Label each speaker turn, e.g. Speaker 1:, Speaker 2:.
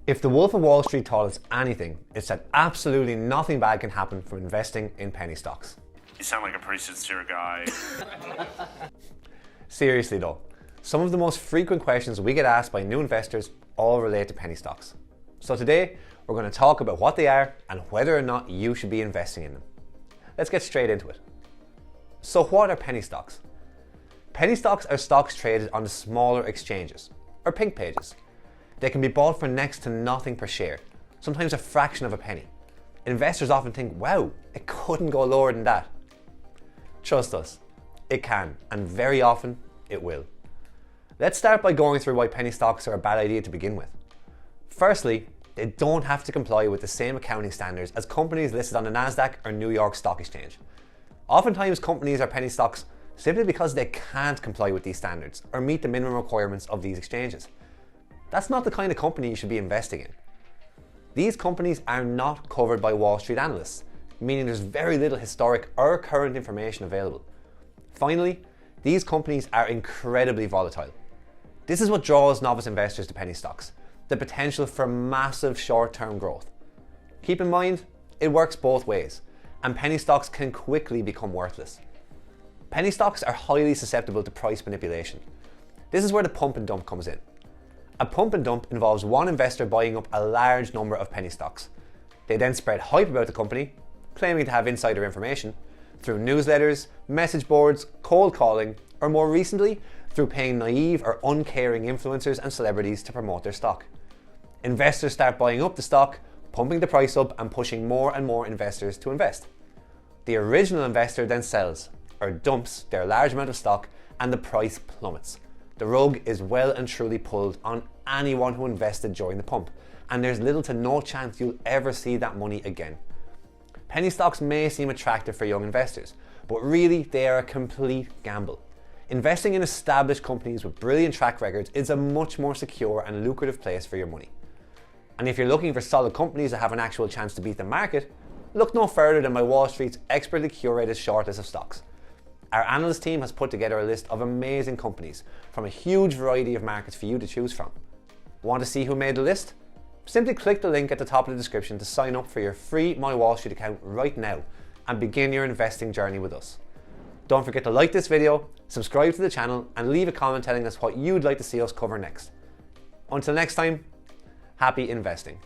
Speaker 1: If the Wolf of Wall Street taught us anything, it's that absolutely nothing bad can happen from investing in penny stocks.
Speaker 2: You sound like a pretty sincere guy.
Speaker 1: Seriously though, some of the most frequent questions we get asked by new investors all relate to penny stocks. So today, we're going to talk about what they are and whether or not you should be investing in them. Let's get straight into it. So what are penny stocks? Penny stocks are stocks traded on the smaller exchanges, or pink pages. They can be bought for next to nothing per share, sometimes a fraction of a penny. Investors often think, wow, it couldn't go lower than that. Trust us, it can, and very often it will. Let's start by going through why penny stocks are a bad idea to begin with. Firstly, they don't have to comply with the same accounting standards as companies listed on the NASDAQ or New York Stock Exchange. Oftentimes companies are penny stocks simply because they can't comply with these standards or meet the minimum requirements of these exchanges. That's not the kind of company you should be investing in. These companies are not covered by Wall Street analysts, meaning there's very little historic or current information available. Finally, these companies are incredibly volatile. This is what draws novice investors to penny stocks, the potential for massive short-term growth. Keep in mind, it works both ways, and penny stocks can quickly become worthless. Penny stocks are highly susceptible to price manipulation. This is where the pump and dump comes in. A pump and dump involves one investor buying up a large number of penny stocks. They then spread hype about the company, claiming to have insider information, through newsletters, message boards, cold calling, or more recently, through paying naive or uncaring influencers and celebrities to promote their stock. Investors start buying up the stock, pumping the price up and pushing more and more investors to invest. The original investor then sells, or dumps, their large amount of stock and the price plummets. The rug is well and truly pulled on anyone who invested during the pump, and there's little to no chance you'll ever see that money again. Penny stocks may seem attractive for young investors, but really they are a complete gamble. Investing in established companies with brilliant track records is a much more secure and lucrative place for your money. And if you're looking for solid companies that have an actual chance to beat the market, look no further than MyWallSt's expertly curated shortlist of stocks. Our analyst team has put together a list of amazing companies from a huge variety of markets for you to choose from. Want to see who made the list? Simply click the link at the top of the description to sign up for your free MyWallSt account right now and begin your investing journey with us. Don't forget to like this video, subscribe to the channel, and leave a comment telling us what you'd like to see us cover next. Until next time, happy investing.